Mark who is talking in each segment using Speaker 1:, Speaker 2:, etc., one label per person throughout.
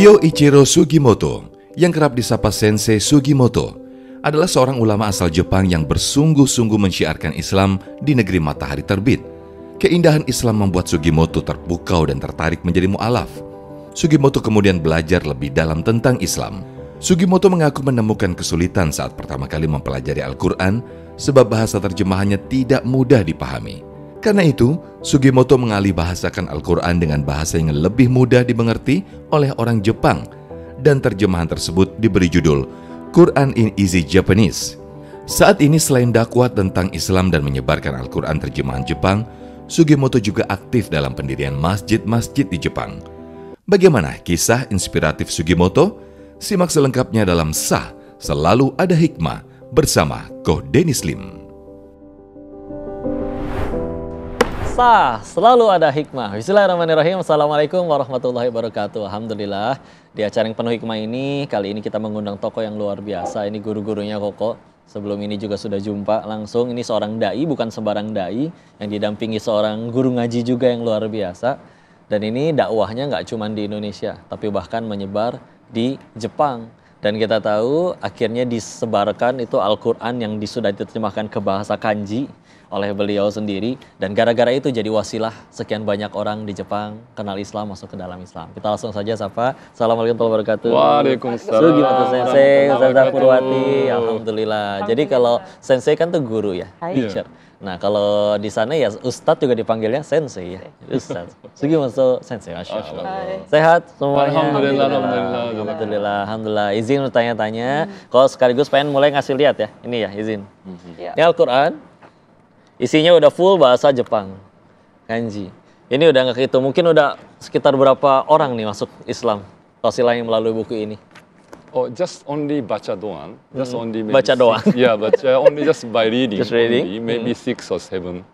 Speaker 1: Yoichiro Sugimoto, yang kerap disapa Sensei Sugimoto, adalah seorang ulama asal Jepang yang bersungguh-sungguh mensyiarkan Islam di negeri matahari terbit. Keindahan Islam membuat Sugimoto terpukau dan tertarik menjadi mu'alaf. Sugimoto kemudian belajar lebih dalam tentang Islam. Sugimoto mengaku menemukan kesulitan saat pertama kali mempelajari Al-Quran sebab bahasa terjemahannya tidak mudah dipahami. Karena itu, Sugimoto mengalih bahasakan Al-Quran dengan bahasa yang lebih mudah dimengerti oleh orang Jepang, dan terjemahan tersebut diberi judul Quran in Easy Japanese. Saat ini selain dakwah tentang Islam dan menyebarkan Al-Quran terjemahan Jepang, Sugimoto juga aktif dalam pendirian masjid-masjid di Jepang. Bagaimana kisah inspiratif Sugimoto? Simak selengkapnya dalam Sah Selalu Ada Hikmah bersama Ko Dennis Lim.
Speaker 2: Sah, selalu ada hikmah. Bismillahirrahmanirrahim. Assalamualaikum warahmatullahi wabarakatuh. Alhamdulillah, di acara yang penuh hikmah ini, kali ini kita mengundang tokoh yang luar biasa. Ini guru-gurunya Koko. Sebelum ini juga sudah jumpa langsung. Ini seorang dai, bukan sembarang dai, yang didampingi seorang guru ngaji juga yang luar biasa. Dan ini dakwahnya nggak cuma di Indonesia, tapi bahkan menyebar di Jepang. Dan kita tahu akhirnya disebarkan itu Al-Quran yang sudah diterjemahkan ke bahasa kanji oleh beliau sendiri, dan gara-gara itu jadi wasilah sekian banyak orang di Jepang kenal Islam, masuk ke dalam Islam. Kita langsung saja sapa. Assalamualaikum warahmatullahi wabarakatuh.
Speaker 3: Waalaikumsalam.
Speaker 2: Sugimoto Sensei, Ustazah Purwati. Alhamdulillah. Jadi kalau Sensei kan tuh guru ya, teacher. Nah kalau di sana ya Ustadz juga dipanggilnya Sensei ya, Ustadz. Sugimoto Sensei, Masya Allah. Sehat semuanya? Alhamdulillah. Izin bertanya-tanya, kalau sekaligus pengen mulai ngasih lihat ya, ini ya izin. Ini Al-Quran. Isinya udah full bahasa Jepang, kanji. Ini udah nggak kehitung, mungkin udah sekitar berapa orang nih masuk Islam wasilahnya melalui buku ini?
Speaker 3: Oh, just only baca doang. Just only
Speaker 2: baca doang.
Speaker 3: Yeah, but only just by reading.
Speaker 2: Just reading.
Speaker 3: Only, maybe 6 or 7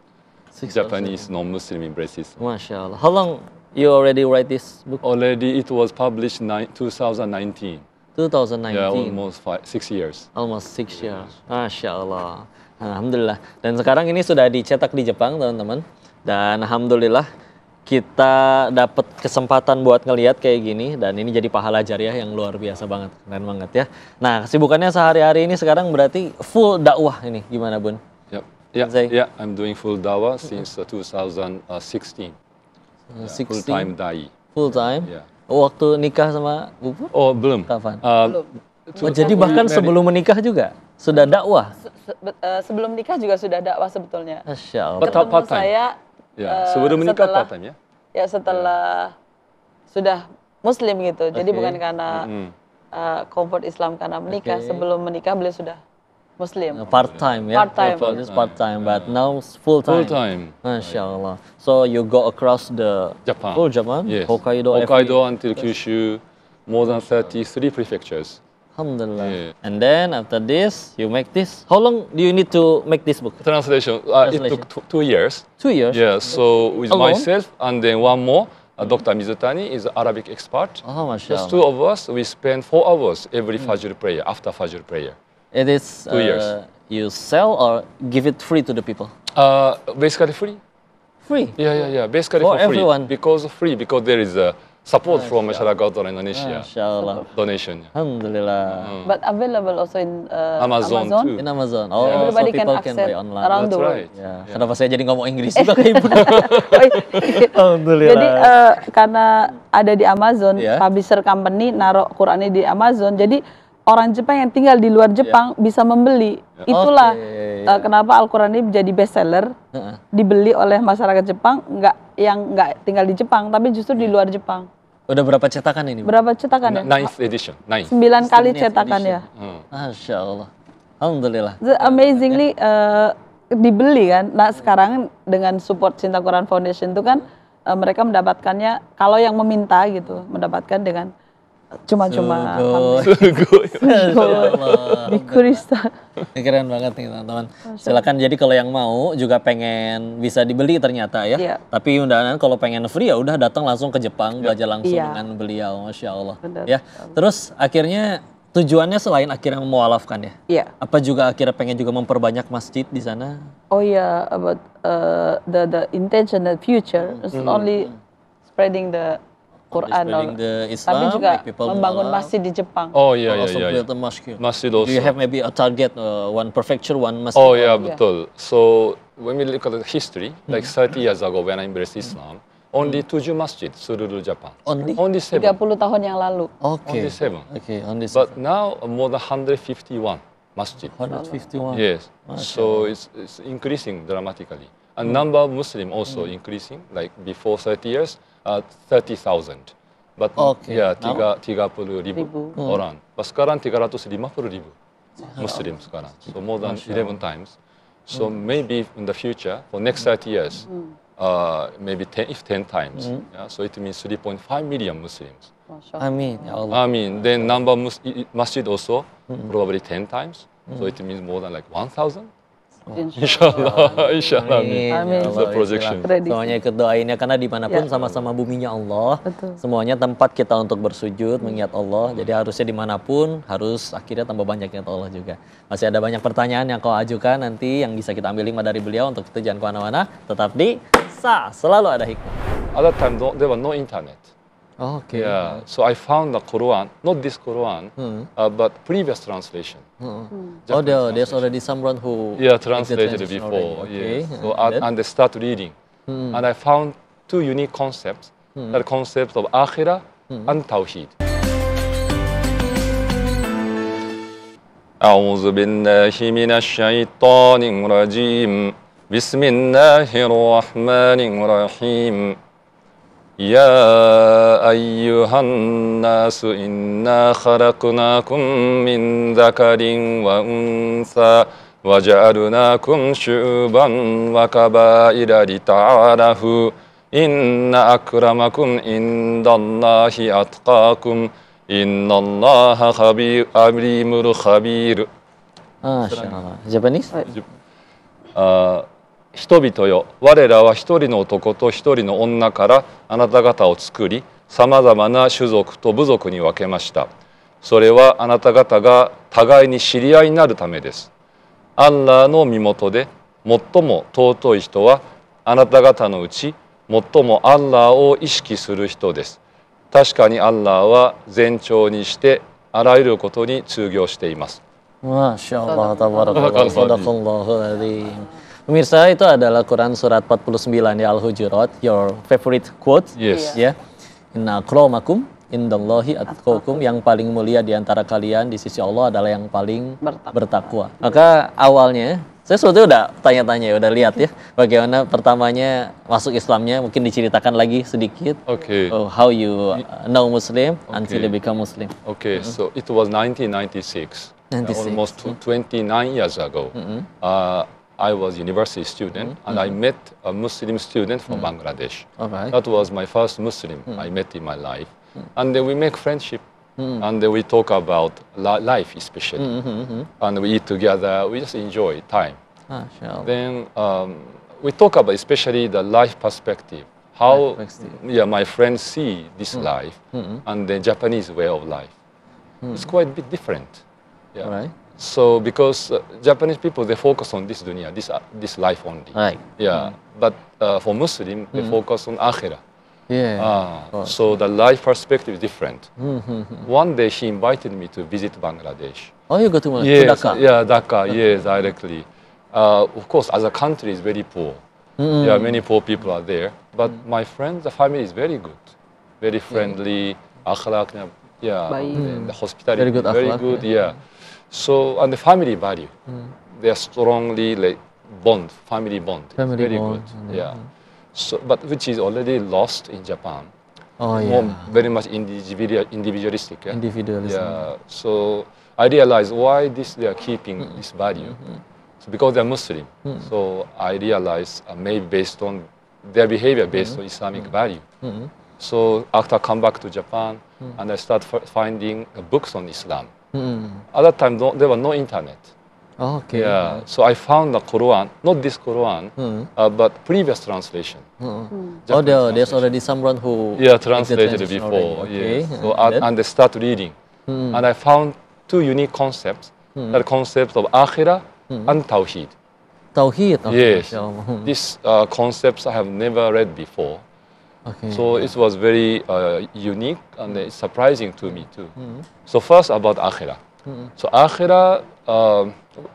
Speaker 3: Japanese non-Muslim embraces.
Speaker 2: Masya Allah. How long you already write this book?
Speaker 3: Already it was published 2019.
Speaker 2: 2019.
Speaker 3: Yeah, almost 6 years.
Speaker 2: Almost 6 years. Masya Allah. Alhamdulillah. Dan sekarang ini sudah dicetak di Jepang, teman-teman. Dan alhamdulillah kita dapat kesempatan buat ngelihat kayak gini, dan ini jadi pahala jariah yang luar biasa banget, keren banget ya. Nah, kesibukannya sehari-hari ini sekarang berarti full dakwah ini, gimana Bun?
Speaker 3: Yeah, I'm doing full dakwah since 2016.
Speaker 2: 16?
Speaker 3: Full time dai.
Speaker 2: Full time?
Speaker 3: Yeah.
Speaker 2: Waktu nikah sama Bubu?
Speaker 3: Oh, belum.
Speaker 2: Kapan?
Speaker 3: Belum.
Speaker 2: Oh, jadi bahkan sebelum menikah juga sudah dakwah?
Speaker 4: Sebelum nikah juga sudah dakwah sebetulnya.
Speaker 2: Masya Allah.
Speaker 4: Ketemu saya
Speaker 3: sebelum menikah part time ya?
Speaker 4: Ya setelah sudah Muslim gitu. Jadi bukan karena comfort Islam karena menikah. Sebelum menikah beliau sudah Muslim.
Speaker 2: Part time ya?
Speaker 4: Part time.
Speaker 2: Part time, but now full time.
Speaker 3: Full time.
Speaker 2: Masya Allah. So you go across the
Speaker 3: Japan.
Speaker 2: Full Japan?
Speaker 3: Yes.
Speaker 2: Hokkaido
Speaker 3: until Kyushu, more than 33 prefectures.
Speaker 2: Alhamdulillah.
Speaker 3: Yeah.
Speaker 2: And then after this, you make this. How long do you need to make this book?
Speaker 3: Translation. It took 2 years.
Speaker 2: 2 years?
Speaker 3: Yeah, so with
Speaker 2: Alone?
Speaker 3: myself and then one more, Dr. Mizutani is an Arabic expert.
Speaker 2: Oh, Masya
Speaker 3: Just
Speaker 2: Allah.
Speaker 3: 2 of us, we spend 4 hours every Fajr prayer, after Fajr prayer.
Speaker 2: It is
Speaker 3: 2 years.
Speaker 2: You sell or give it free to the people?
Speaker 3: Basically free.
Speaker 2: Free?
Speaker 3: Yeah. Basically
Speaker 2: For
Speaker 3: for free.
Speaker 2: everyone?
Speaker 3: Because there is a support from Masyarakat Indonesia.
Speaker 2: Masya Allah.
Speaker 3: Donation.
Speaker 2: Alhamdulillah.
Speaker 4: But available also in
Speaker 3: Amazon too.
Speaker 2: In Amazon. Oh,
Speaker 4: Everybody
Speaker 2: so
Speaker 4: can
Speaker 2: people can
Speaker 4: access
Speaker 2: buy online.
Speaker 4: around the
Speaker 3: That's
Speaker 4: world.
Speaker 3: right.
Speaker 2: Ya, kenapa saya jadi ngomong Inggris juga kayak Ibu? Alhamdulillah.
Speaker 4: Jadi karena ada di Amazon,
Speaker 2: Yeah.
Speaker 4: publisher company naruh Qurannya di Amazon. Jadi orang Jepang yang tinggal di luar Jepang bisa membeli. Itulah kenapa Al-Quran ini jadi bestseller. Dibeli oleh masyarakat Jepang, nggak tinggal di Jepang, tapi justru di luar Jepang.
Speaker 2: Udah berapa cetakan ini? Bu?
Speaker 4: Berapa cetakan ya?
Speaker 3: 9th edition. 9.
Speaker 4: 9 kali
Speaker 2: 9th
Speaker 4: cetakan ya.
Speaker 2: Masya Allah. Alhamdulillah.
Speaker 4: Amazingly dibeli kan. Nah sekarang dengan support Cinta Quran Foundation itu kan mereka mendapatkannya, kalau yang meminta gitu, mendapatkan dengan cuma-cuma. Bikurista.
Speaker 2: Keren banget nih teman-teman. Silakan, jadi kalau yang mau juga pengen bisa dibeli ternyata ya.
Speaker 4: Iya.
Speaker 2: Tapi undangan kalau pengen free ya udah datang langsung ke Jepang, belajar langsung
Speaker 4: Iya.
Speaker 2: dengan beliau, Masya Allah.
Speaker 4: Benar.
Speaker 2: Ya. Terus akhirnya tujuannya selain akhirnya memualafkan ya?
Speaker 4: Iya.
Speaker 2: Apa juga akhirnya pengen juga memperbanyak masjid di sana?
Speaker 4: Oh yeah, about the intention, the future is only spreading the Quran,
Speaker 2: spreading the Islam,
Speaker 4: tapi juga
Speaker 2: make people
Speaker 4: membangun
Speaker 2: know Allah.
Speaker 4: masjid di Jepang.
Speaker 3: Oh yeah,
Speaker 2: Also
Speaker 3: yeah, yeah,
Speaker 2: build a mosque.
Speaker 3: Masjid
Speaker 2: Do
Speaker 3: also.
Speaker 2: you have maybe a target, one prefecture, one masjid?
Speaker 3: Oh yeah,
Speaker 2: or-
Speaker 3: betul. So when we look at the history, like 30 years ago when I embraced Islam, only 7 masjid seluruh Japan.
Speaker 2: Only?
Speaker 3: Only 7.
Speaker 4: 30 tahun yang lalu.
Speaker 2: Okay.
Speaker 3: Only 7.
Speaker 2: Okay, on this.
Speaker 3: But now more than 151 masjid.
Speaker 2: 151.
Speaker 3: Yes.
Speaker 2: Masya
Speaker 3: So it's increasing dramatically. And number of Muslim also increasing. Like before 30 years, 30,000. But
Speaker 2: Okay.
Speaker 3: yeah,
Speaker 2: Now?
Speaker 3: 30,000 orang. But sekarang 350,000 Muslim sekarang. So more than 11 times. So maybe in the future, for next 30 years, maybe 10 times. Yeah, so it means 3.5 million Muslims.
Speaker 4: Masya Allah.
Speaker 2: Amin, ya Allah.
Speaker 3: I mean, then number of masjid also probably 10 times. So it means more than like 1,000. Inshallah, inshallah.
Speaker 2: Amin.
Speaker 4: Amin.
Speaker 2: Ya
Speaker 3: The
Speaker 2: Allah,
Speaker 3: projection.
Speaker 4: Prediksi.
Speaker 2: Semuanya ikut doainnya karena dimanapun
Speaker 4: Ya.
Speaker 2: sama-sama buminya Allah.
Speaker 4: Betul.
Speaker 2: Semuanya tempat kita untuk bersujud, mengingat Allah. Jadi harusnya dimanapun harus akhirnya tambah banyak ingat Allah juga. Masih ada banyak pertanyaan yang kau ajukan nanti yang bisa kita ambil hikmah dari beliau. Untuk itu jangan kemana-mana. Tetap di selalu ada hikmah.
Speaker 3: At that time, there was no internet.
Speaker 2: Oke.
Speaker 3: Yeah, so I found the Quran, not this Quran, but previous translation.
Speaker 2: Oh,
Speaker 3: Japanese
Speaker 2: there's already someone who
Speaker 3: Yeah,
Speaker 2: make the
Speaker 3: translated
Speaker 2: translation
Speaker 3: before.
Speaker 2: already.
Speaker 3: Yes.
Speaker 2: Okay.
Speaker 3: So
Speaker 2: Then?
Speaker 3: and I start reading, and I found 2 unique concepts. The concept of akhirah and tawhid. أعوذ بالله من الشيطان الرجيم بسم الله الرحمن الرحيم يا أيها الناس إنا خلقناكم من ذكر وأنثى وجعلناكم شعوبا وقبائل لتعارفوا إن أكرمكم عند الله أتقاكم إن الله خبير عليم خبير.
Speaker 2: Masya Allah. Japanese?
Speaker 3: 人々よ、我らは一人の男と一人の女からあなた方を作り、さまざまな種族と部族に分けました。それはあなた方が互いに知り合いになるためです。アッラーの身元で最も尊い人はあなた方のうち最もアッラーを意識する人です。確かにアッラーは全長にしてあらゆることに通行しています。
Speaker 2: Masya Allah, tabarakallah, sadaqallahul azim. Pemirsa, itu adalah Quran surat 49 di Al-Hujurat, your favorite quote.
Speaker 3: Yes.
Speaker 2: Ya. Inna akramakum indallahi atqakum, yang paling mulia di antara kalian di sisi Allah adalah yang paling bertakwa. Maka awalnya saya sebetulnya udah tanya-tanya, udah lihat ya bagaimana pertamanya masuk Islamnya, mungkin diceritakan lagi sedikit.
Speaker 3: Okay.
Speaker 2: Oh, how you know Muslim until you become Muslim.
Speaker 3: Okay, so it was 1996,
Speaker 2: 96.
Speaker 3: almost 29 years ago. I was university student, and I met a Muslim student from Bangladesh.
Speaker 2: Alright.
Speaker 3: That was my first Muslim I met in my life. And then we make friendship, and then we talk about life especially. And we eat together, we just enjoy time.
Speaker 2: Masya Allah.
Speaker 3: Then we talk about especially the life perspective. How my friends see this life and the Japanese way of life. It's quite a bit different. Yeah.
Speaker 2: Alright.
Speaker 3: So because Japanese people, they focus on this dunya, this life only.
Speaker 2: Right.
Speaker 3: Yeah. But for Muslim, they focus on akhirah.
Speaker 2: Yeah.
Speaker 3: So the life perspective is different. One day he invited me to visit Bangladesh.
Speaker 2: Oh, you go to
Speaker 3: Yes,
Speaker 2: Dhaka?
Speaker 3: yeah, Dhaka, yes, directly. Of course, as a country is very poor. Yeah, many poor people are there. But my friends, the family is very good, very friendly. Akhlaq, yeah, the hospitality
Speaker 2: Very good
Speaker 3: very
Speaker 2: akhlaq,
Speaker 3: good. Yeah. So and the family value, they are strongly like family bond. It's
Speaker 2: Family
Speaker 3: very
Speaker 2: bond,
Speaker 3: good. Yeah. So, but which is already lost in Japan.
Speaker 2: Oh
Speaker 3: More,
Speaker 2: yeah.
Speaker 3: very much individualistic. Yeah?
Speaker 2: Individualism.
Speaker 3: Yeah. So I realized why they are keeping this value. So because they are Muslim. So I realized maybe based on their behavior, based on Islamic value. So after I come back to Japan, and I start finding books on Islam. At that time, there was no internet.
Speaker 2: Okay.
Speaker 3: Yeah. So I found the Quran, not this Quran, but previous translation.
Speaker 2: Oh, there's already someone who
Speaker 3: Yeah,
Speaker 2: make the
Speaker 3: translated
Speaker 2: translation
Speaker 3: before.
Speaker 2: already. Okay.
Speaker 3: Yes. So
Speaker 2: Then?
Speaker 3: and I start reading, and I found 2 unique concepts: the concept of akhirah and tawhid.
Speaker 2: Tauhid. Okay,
Speaker 3: Yes,
Speaker 2: Masya Allah.
Speaker 3: these concepts I have never read before.
Speaker 2: Okay.
Speaker 3: So it was very unique and surprising to me too. So first about akhirah. So akhirah,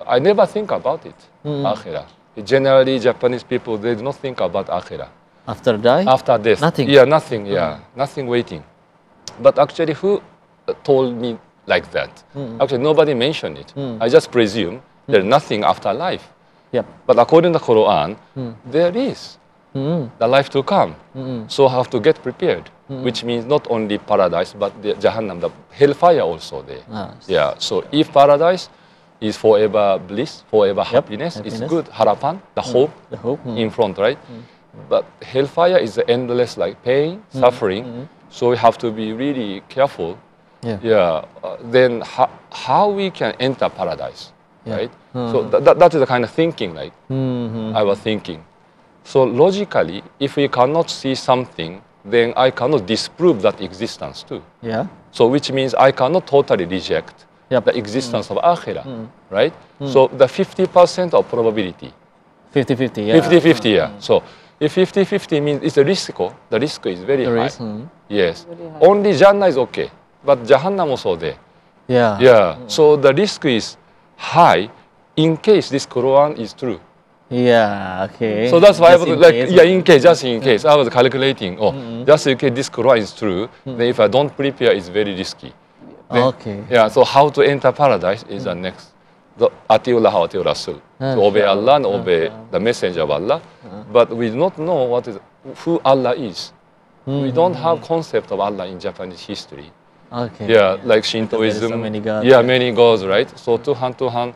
Speaker 3: I never think about it. Akhirah. Generally, Japanese people, they do not think about akhirah.
Speaker 2: After die?
Speaker 3: After death.
Speaker 2: Nothing?
Speaker 3: Yeah, nothing, yeah. Nothing waiting. But actually, who told me like that? Actually, nobody mentioned it. I just presume there's nothing after life.
Speaker 2: Yep.
Speaker 3: But according to the Quran, there is the life to come. So have to get prepared, which means not only paradise, but the Jahannam, the hellfire also there. Yeah, so if paradise is forever bliss, forever happiness, it's good, harapan, the hope, in front, right? But hellfire is the endless like pain, suffering, so we have to be really careful. Then how we can enter paradise, right? So that is the kind of thinking like I was thinking. So logically, if we cannot see something, then I cannot disprove that existence too.
Speaker 2: Yeah.
Speaker 3: So which means I cannot totally reject the existence of akhirah, right? So the 50% of probability.
Speaker 2: 50-50, yeah.
Speaker 3: 50-50, yeah. So if 50-50 means it's a risk, the risk is very high. Yes. Only Jannah is okay, but Jahannam also there.
Speaker 2: Yeah.
Speaker 3: Yeah. So the risk is high in case this Quran is true.
Speaker 2: Yeah, okay.
Speaker 3: So that's why I
Speaker 2: Just
Speaker 3: was
Speaker 2: in
Speaker 3: like,
Speaker 2: case.
Speaker 3: yeah, in case, just in case. I was calculating, just in case this Quran is true, then if I don't prepare, it's very risky. Then,
Speaker 2: Okay.
Speaker 3: Yeah, so how to enter paradise is the next. Atiullah wa atiur Rasul. To obey Allah and obey the messenger of Allah. But we do not know who Allah is. We don't have concept of Allah in Japanese history.
Speaker 2: Okay.
Speaker 3: Yeah, like
Speaker 2: There
Speaker 3: Shintoism.
Speaker 2: is so many gods,
Speaker 3: yeah, many gods, right? So Tuhan,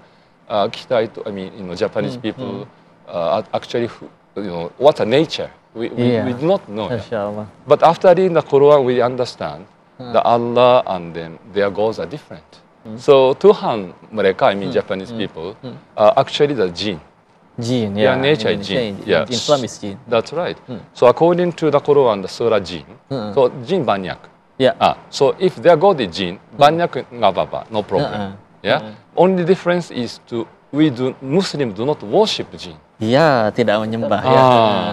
Speaker 3: I mean, Japanese people actually, what a nature. We do not know.
Speaker 2: Inshallah.
Speaker 3: But after reading the Quran, we understand that Allah and them, their gods are different. So Tuhan mereka, I mean Japanese people, are actually the jinn.
Speaker 2: Jinn,
Speaker 3: Their
Speaker 2: yeah.
Speaker 3: nature
Speaker 2: In
Speaker 3: is jinn.
Speaker 2: Indonesia,
Speaker 3: Yeah.
Speaker 2: in Islam is jinn.
Speaker 3: That's right. So according to the Quran, the Surah Jinn, so jinn banyak.
Speaker 2: Yeah.
Speaker 3: So if their god is jinn, banyak nggak apa-apa, no problem. Yeah. Only difference is Muslims do not worship jinn.
Speaker 2: Iya, tidak menyembah ya.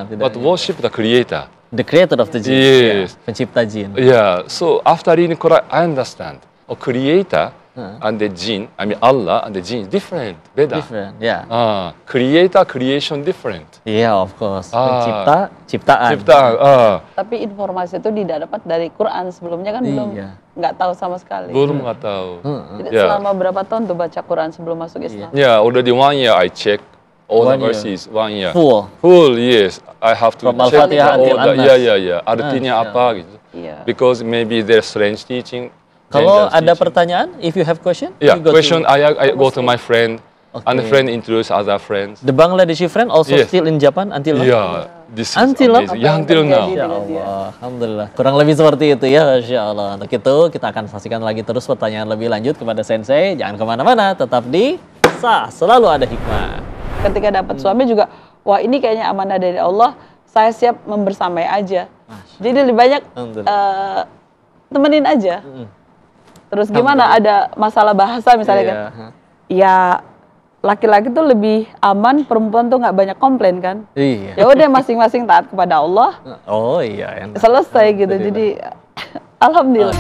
Speaker 2: Tidak
Speaker 3: But worship the creator.
Speaker 2: the creator of the jinn.
Speaker 3: Yes.
Speaker 2: Ya, pencipta jin.
Speaker 3: Yeah. So after reading Quran, I understand. A creator and the jinn, I mean Allah and the jinn is different. Beda.
Speaker 2: Different, ya.
Speaker 3: Creator, creation different.
Speaker 2: Iya, of course. Pencipta, ciptaan.
Speaker 3: Ciptaan.
Speaker 4: Tapi informasi itu tidak dapat dari Quran, sebelumnya kan belum, nggak tahu sama sekali.
Speaker 3: Belum nggak tahu.
Speaker 4: Jadi selama berapa tahun tuh baca Quran sebelum masuk Islam?
Speaker 3: Yeah, already 1 year I check all the
Speaker 2: 1 year.
Speaker 3: verses. 1 year.
Speaker 2: Full.
Speaker 3: Yes. I have to
Speaker 2: From
Speaker 3: check
Speaker 2: Al-Fatihah until
Speaker 3: all the,
Speaker 2: An-Nas.
Speaker 3: Artinya apa gitu.
Speaker 4: Iya.
Speaker 3: Because maybe there's strange teaching.
Speaker 2: Kalau
Speaker 3: dangerous
Speaker 2: ada
Speaker 3: teaching.
Speaker 2: pertanyaan, if you have question,
Speaker 3: Yeah,
Speaker 2: you go
Speaker 3: question.
Speaker 2: to
Speaker 3: I go to my friend, and the
Speaker 2: Okay.
Speaker 3: friend introduce other friends.
Speaker 2: the Bangladeshi friend also
Speaker 3: Yes.
Speaker 2: still in Japan until now?
Speaker 3: Yeah, this is
Speaker 2: Until now?
Speaker 3: amazing. Yeah, until now.
Speaker 2: Ya Allah, alhamdulillah. Kurang lebih seperti itu ya, Masya Allah. Untuk itu kita akan saksikan lagi terus pertanyaan lebih lanjut kepada Sensei. Jangan kemana-mana, tetap di Sah Selalu Ada Hikmah.
Speaker 4: Ketika dapat suami juga, wah ini kayaknya amanah dari Allah, saya siap membersamai aja. Jadi lebih banyak temenin aja. Terus gimana ada masalah bahasa misalnya kan? Ya laki-laki tuh lebih aman, perempuan tuh nggak banyak komplain kan?
Speaker 2: Iya.
Speaker 4: Ya udah masing-masing taat kepada Allah,
Speaker 2: Oh iya, enak.
Speaker 4: selesai gitu. Jadi alhamdulillah.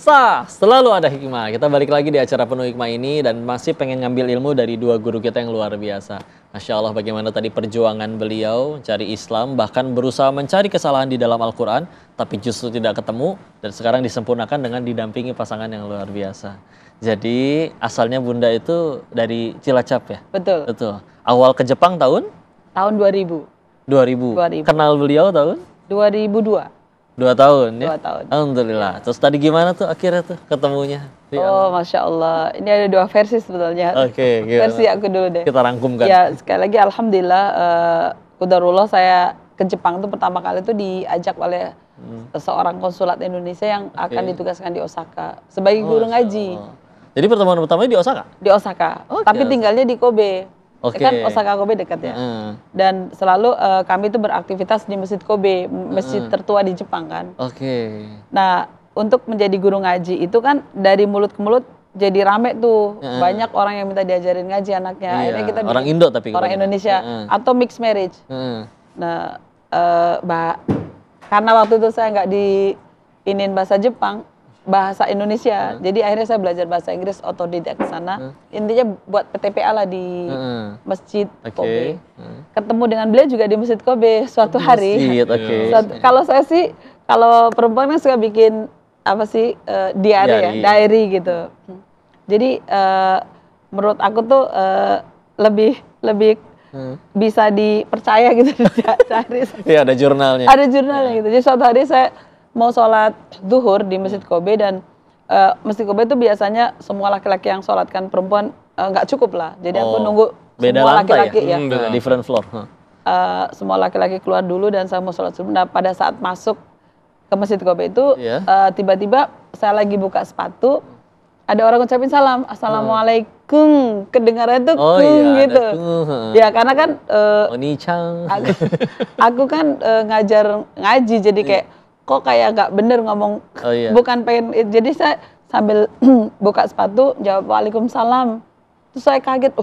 Speaker 2: Sah, selalu ada hikmah. Kita balik lagi di acara penuh hikmah ini dan masih pengen ngambil ilmu dari dua guru kita yang luar biasa. Masya Allah bagaimana tadi perjuangan beliau cari Islam, bahkan berusaha mencari kesalahan di dalam Al-Quran, tapi justru tidak ketemu, dan sekarang disempurnakan dengan didampingi pasangan yang luar biasa. Jadi asalnya Bunda itu dari Cilacap ya?
Speaker 4: Betul.
Speaker 2: Betul. Awal ke Jepang tahun?
Speaker 4: Tahun 2000.
Speaker 2: 2000. Kenal beliau tahun?
Speaker 4: 2002.
Speaker 2: 2 tahun ya?
Speaker 4: 2 tahun.
Speaker 2: Alhamdulillah. Terus tadi gimana tuh akhirnya tuh ketemunya?
Speaker 4: Oh, Masya Allah. Ini ada 2 versi sebetulnya.
Speaker 2: Oke, gimana?
Speaker 4: Versi aku dulu deh.
Speaker 2: Kita rangkumkan.
Speaker 4: Ya, sekali lagi Alhamdulillah, Qadarullah saya ke Jepang itu pertama kali itu diajak oleh seorang konsulat Indonesia yang akan ditugaskan di Osaka sebagai guru ngaji.
Speaker 2: Jadi pertemuan pertamanya di Osaka?
Speaker 4: Di Osaka, tapi tinggalnya di Kobe.
Speaker 2: Oke.
Speaker 4: Kan Osaka Kobe dekat ya. Dan selalu kami itu beraktivitas di Masjid Kobe, masjid tertua di Jepang kan.
Speaker 2: Oke.
Speaker 4: Nah, untuk menjadi guru ngaji itu kan dari mulut ke mulut jadi rame tuh. Banyak orang yang minta diajarin ngaji anaknya.
Speaker 2: Iya.
Speaker 4: Akhirnya kita
Speaker 2: Orang
Speaker 4: bikin
Speaker 2: Indo tapi
Speaker 4: orang
Speaker 2: kebanyakan.
Speaker 4: Indonesia atau mixed marriage. Nah, karena waktu itu saya nggak diinin bahasa Jepang, bahasa Indonesia. Jadi akhirnya saya belajar bahasa Inggris otodidak ke sana. Intinya buat PTPA lah di Masjid Kobe. Ketemu dengan beliau juga di Masjid Kobe suatu hari.
Speaker 2: Masjid, oke.
Speaker 4: Kalau saya sih, kalau perempuan kan suka bikin apa sih diary gitu. Jadi menurut aku tuh lebih bisa dipercaya gitu.
Speaker 2: Iya, ada jurnalnya.
Speaker 4: Ada jurnalnya gitu. Jadi suatu hari saya mau sholat zuhur di Masjid Kobe dan Masjid Kobe itu biasanya semua laki-laki yang sholat, kan perempuan nggak cukup lah. Jadi aku nunggu
Speaker 2: beda
Speaker 4: semua
Speaker 2: lantai
Speaker 4: laki-laki
Speaker 2: ya? Different floor.
Speaker 4: Semua laki-laki keluar dulu dan saya mau sholat subuh. Nah, pada saat masuk ke Masjid Kobe itu tiba-tiba saya lagi buka sepatu, ada orang ngucapin salam, assalamualaikum, kedengarannya tuh gitu. Ya karena kan
Speaker 2: Oni-chan.
Speaker 4: aku kan ngajar ngaji, jadi kayak kok kayak nggak bener ngomong, bukan pengen. Jadi saya sambil buka sepatu jawab waalaikumsalam. Terus saya kaget,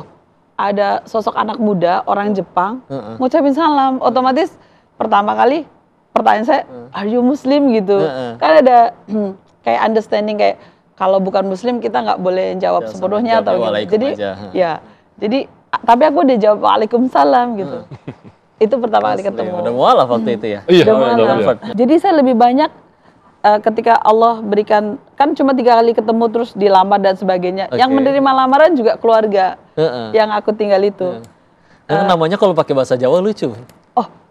Speaker 4: ada sosok anak muda orang Jepang ngucapin salam. Otomatis pertama kali pertanyaan saya, are you Muslim gitu? Kan ada kayak understanding kayak kalau bukan Muslim kita nggak boleh jawab sepenuhnya atau gitu. Jadi jadi tapi aku udah jawab waalaikumsalam gitu. Itu pertama kali ketemu.
Speaker 2: Udah mualaf waktu itu ya?
Speaker 3: Iya,
Speaker 4: Jadi saya lebih banyak ketika Allah berikan, kan cuma 3 kali ketemu terus dilamar dan sebagainya. Yang menerima lamaran juga keluarga yang aku tinggal itu.
Speaker 2: Namanya kalau pakai bahasa Jawa lucu.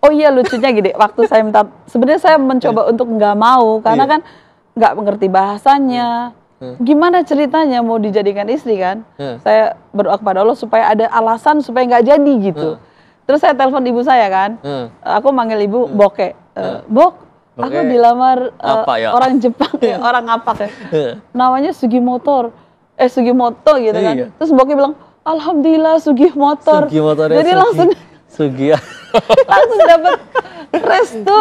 Speaker 4: Oh iya, lucunya gini, waktu saya minta, sebenarnya saya mencoba untuk nggak mau karena kan nggak mengerti bahasanya. Gimana ceritanya mau dijadikan istri kan? Saya berdoa kepada Allah supaya ada alasan supaya nggak jadi gitu. Terus saya telepon ibu saya kan, aku manggil ibu Boke, Bok, aku dilamar orang Jepang, orang ngapak ya, namanya Sugimoto gitu kan. Terus Boke bilang, alhamdulillah Sugimoto. Jadi langsung langsung dapat restu.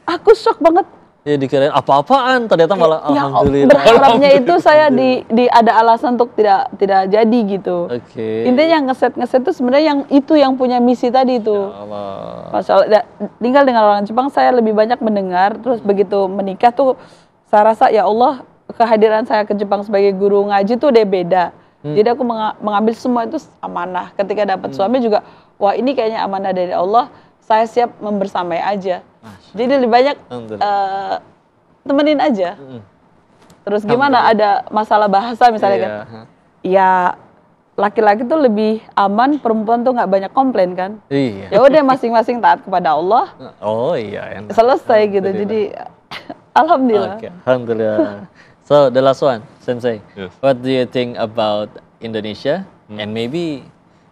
Speaker 4: Aku shock banget.
Speaker 2: Ya dikirain apa-apaan, ternyata malah alhamdulillah.
Speaker 4: Berharapnya itu saya ada alasan untuk tidak jadi gitu. Intinya ngeset itu sebenarnya yang punya misi tadi itu. Masya Allah. Tinggal dengan orang Jepang saya lebih banyak mendengar, terus begitu menikah tuh saya rasa ya Allah, kehadiran saya ke Jepang sebagai guru ngaji tuh udah beda. Jadi aku mengambil semua itu amanah. Ketika dapat suami juga, wah ini kayaknya amanah dari Allah, saya siap membersamai aja. Jadi lebih banyak temenin aja. Terus gimana ada masalah bahasa misalnya kan? Ya laki-laki tuh lebih aman, perempuan tuh nggak banyak komplain kan? Ya udah masing-masing taat kepada Allah.
Speaker 2: Enak.
Speaker 4: Selesai gitu. Jadi alhamdulillah.
Speaker 2: Alhamdulillah. So the last one, Sensei. What do you think about Indonesia? And maybe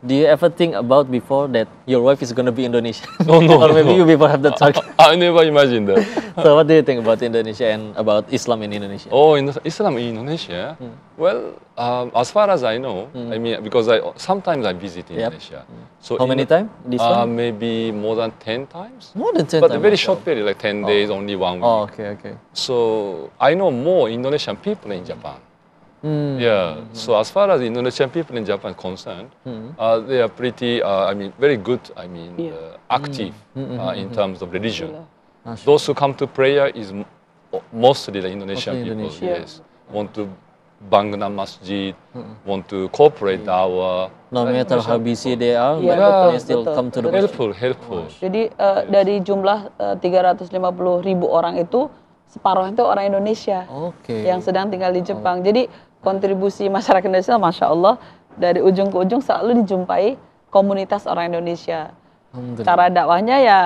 Speaker 2: do you ever think about before that your wife is going to be Indonesian?
Speaker 3: No.
Speaker 2: Or maybe you before have that target?
Speaker 3: I never imagined that.
Speaker 2: So what do you think about Indonesia and about Islam in Indonesia?
Speaker 3: Islam in Indonesia? Well, as far as I know, I mean, because sometimes I visit Indonesia. So
Speaker 2: how many times?
Speaker 3: Maybe more than 10 times.
Speaker 2: More than 10
Speaker 3: but
Speaker 2: times?
Speaker 3: a very short period, like 10 days, only 1 week.
Speaker 2: Okay.
Speaker 3: So I know more Indonesian people in Japan. So as far as Indonesian people in Japan are concerned, they are pretty, very good, active in terms of religion. Those who come to prayer is mostly the Indonesian people, yes. Want to bangun masjid, want to cooperate our...
Speaker 2: No matter how busy they are, they still come to the
Speaker 3: helpful.
Speaker 4: Jadi dari jumlah 350.000 orang itu, separuh itu orang Indonesia yang sedang tinggal di Jepang. Jadi kontribusi masyarakat Indonesia, Masya Allah, dari ujung ke ujung selalu dijumpai komunitas orang Indonesia. Cara dakwahnya ya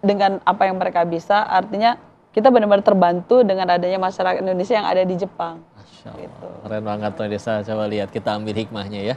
Speaker 4: dengan apa yang mereka bisa, artinya kita benar-benar terbantu dengan adanya masyarakat Indonesia yang ada di Jepang.
Speaker 2: Masya Allah. Gitu. Keren banget tuh Desa, coba lihat, kita ambil hikmahnya ya.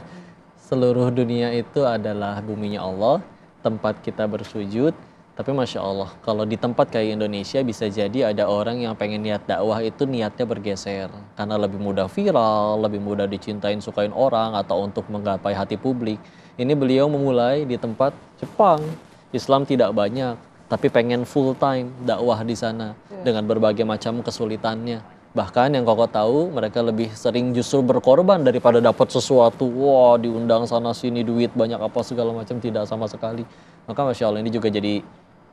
Speaker 2: Seluruh dunia itu adalah buminya Allah, tempat kita bersujud. Tapi Masya Allah, kalau di tempat kayak Indonesia bisa jadi ada orang yang pengen niat dakwah itu niatnya bergeser. Karena lebih mudah viral, lebih mudah dicintain, sukain orang, atau untuk menggapai hati publik. Ini beliau memulai di tempat Jepang. Islam tidak banyak, tapi pengen full time dakwah di sana. Dengan berbagai macam kesulitannya. Bahkan yang Koko tahu, mereka lebih sering justru berkorban daripada dapat sesuatu. Wah, diundang sana sini duit banyak apa segala macam, tidak sama sekali. Maka Masya Allah, ini juga jadi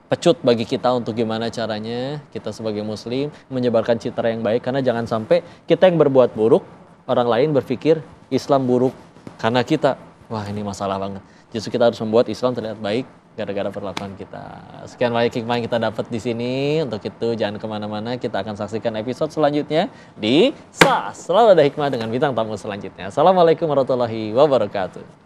Speaker 2: pecut bagi kita untuk gimana caranya kita sebagai muslim menyebarkan citra yang baik. Karena jangan sampai kita yang berbuat buruk, orang lain berpikir Islam buruk karena kita. Wah, ini masalah banget. Justru kita harus membuat Islam terlihat baik gara-gara perlakuan kita. Sekian banyak hikmah yang kita dapat di sini. Untuk itu jangan kemana-mana, kita akan saksikan episode selanjutnya di SAS. Selalu ada hikmah dengan bintang tamu selanjutnya. Assalamualaikum warahmatullahi wabarakatuh.